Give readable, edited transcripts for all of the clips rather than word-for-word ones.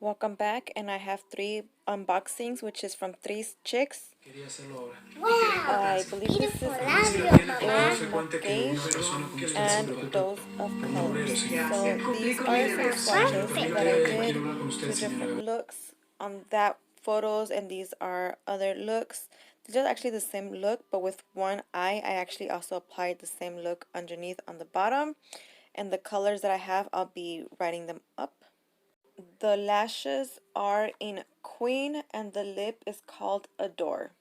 Welcome back, and I have 3 unboxings, which is from Tris Chic. I believe this is Makiage and Dose of Colors. So these are some swatches that I did, 2 different looks on that photos, and these are other looks. These are actually the same look, but with one eye. I actually also applied the same look underneath on the bottom, and the colors that I have, I'll be writing them up. The lashes are in Queen, and the lip is called Adore.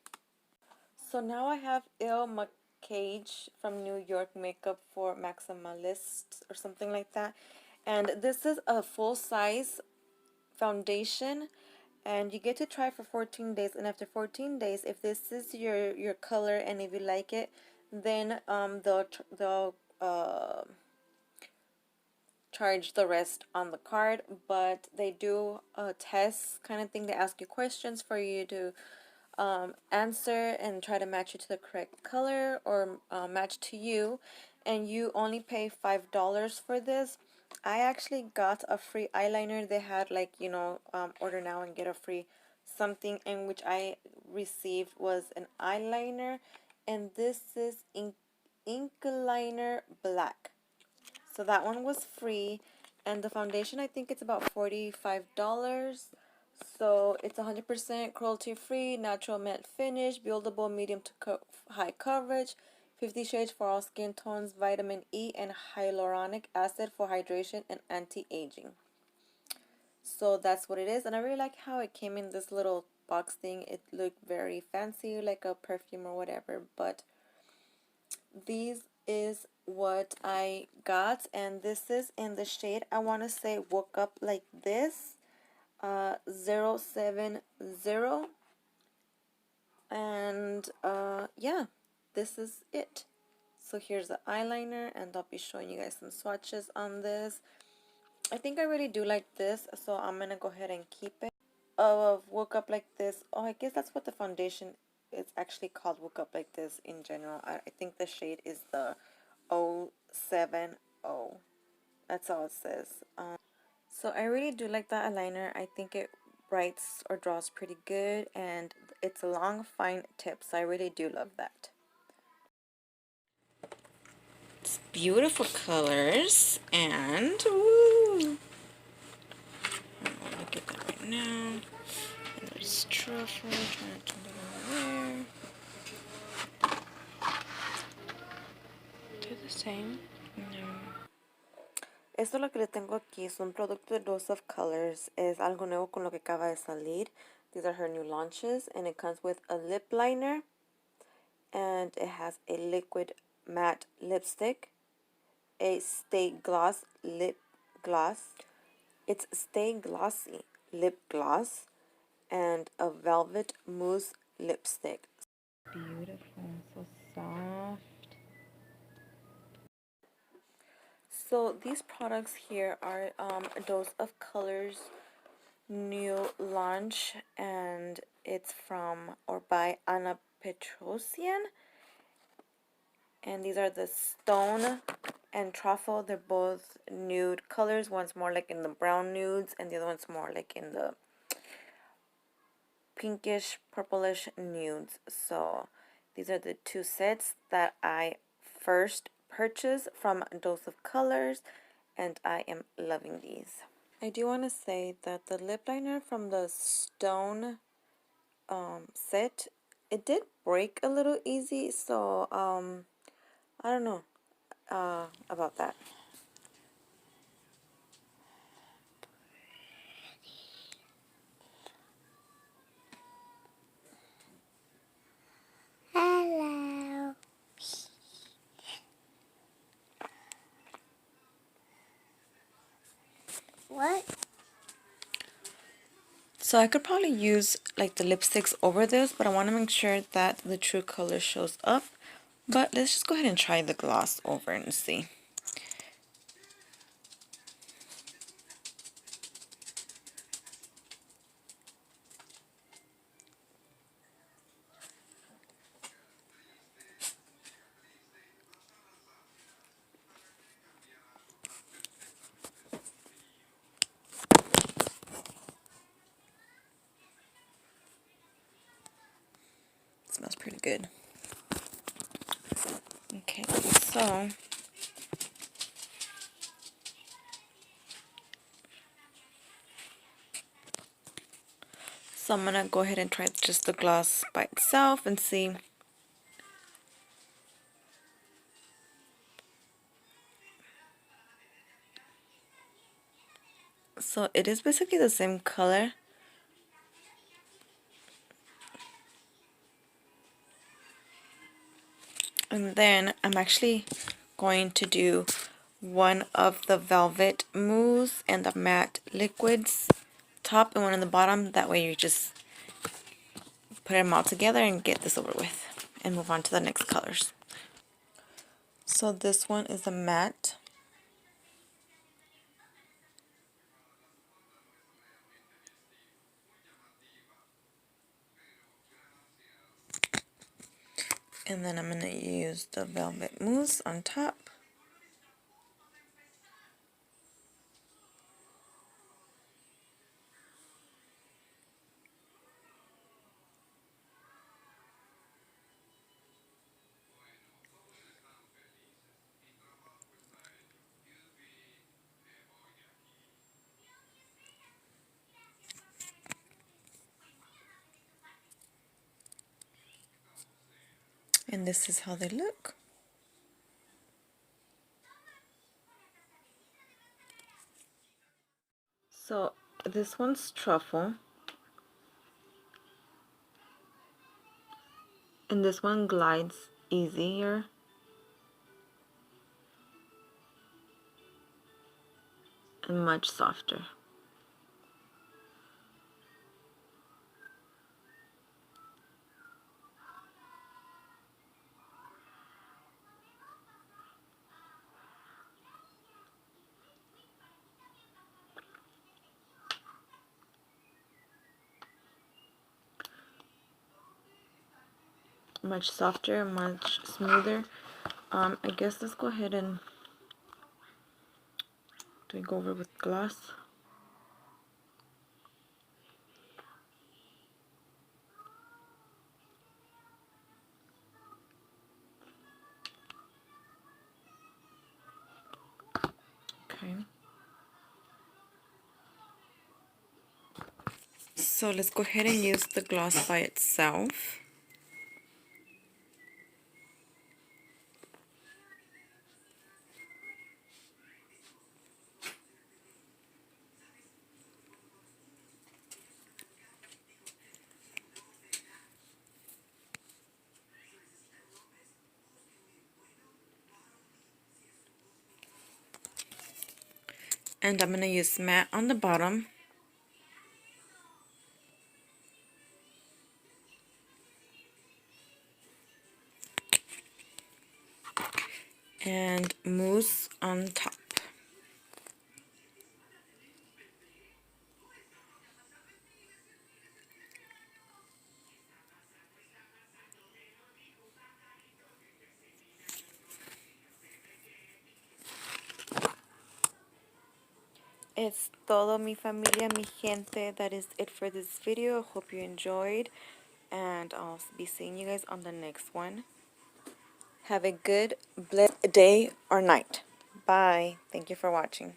So now I have Makiage from New York Makeup for Maximalists or something like that. And this is a full size foundation, and you get to try for 14 days. And after 14 days, if this is your color and if you like it, then they'll charge the rest on the card. But they do a test kind of thing. They ask you questions for you to answer and try to match it to the correct color or match to you, and you only pay $5 for this. I actually got a free eyeliner. They had like, order now and get a free something, and which I received was an eyeliner, and this is ink liner black. So that one was free, and the foundation, I think it's about $45. So it's 100% cruelty-free, natural matte finish, buildable medium to high coverage, 50 shades for all skin tones, vitamin E and hyaluronic acid for hydration and anti-aging. So that's what it is, and I really like how it came in this little box thing. It looked very fancy, like a perfume or whatever, but these is what I got, and this is in the shade, I want to say, Woke Up Like This. 070, and yeah, this is it. So here's the eyeliner, and I'll be showing you guys some swatches on this. I think I really do like this, so I'm gonna go ahead and keep it. Woke Up Like This. Oh, I guess that's what the foundation is actually called, Woke Up Like This in general. I think the shade is the 070. That's all it says. So I really do like that eyeliner. I think it writes or draws pretty good, and it's a long fine tip, so I really do love that. It's beautiful colors, and woo! Look at that right now. And there's truffle, trying to turn it over there. They're the same. No. Esto es lo que le tengo aquí. Es un producto de Dose of Colors. Es algo nuevo con lo que acaba de salir. These are her new launches, and it comes with a lip liner, and it has a liquid matte lipstick, a Stay Gloss lip gloss. It's Stay Glossy lip gloss, and a velvet mousse lipstick. Beautiful, so soft. So these products here are Dose of Colors new launch, and it's from or by Anna Petrosian, and these are the Stone and Truffle. They're both nude colors. One's more like in the brown nudes, and the other one's more like in the pinkish purplish nudes. So these are the 2 sets that I first purchased from Dose of Colors, and I am loving these. I do want to say that the lip liner from the Stone set, it did break a little easy, so I don't know about that. Hello. What? So I could probably use like the lipsticks over this, but I want to make sure that the true color shows up. But let's just go ahead and try the gloss over and see. pretty good. Okay, so I'm gonna go ahead and try just the gloss by itself and see. So it is basically the same color. And then I'm actually going to do one of the velvet mousse and the matte liquids top and one on the bottom. That way you just put them all together and get this over with and move on to the next colors. So this one is a matte. And then I'm going to use the velvet mousse on top. And this is how they look. So this one's truffle. And this one glides easier. And much softer. Much softer, much smoother. I guess let's go ahead and go over with gloss. Okay. So let's go ahead and use the gloss by itself. And I'm going to use matte on the bottom. And mousse on top. Es todo, mi familia, mi gente. That is it for this video. Hope you enjoyed. And I'll be seeing you guys on the next one. Have a good, blessed day or night. Bye. Thank you for watching.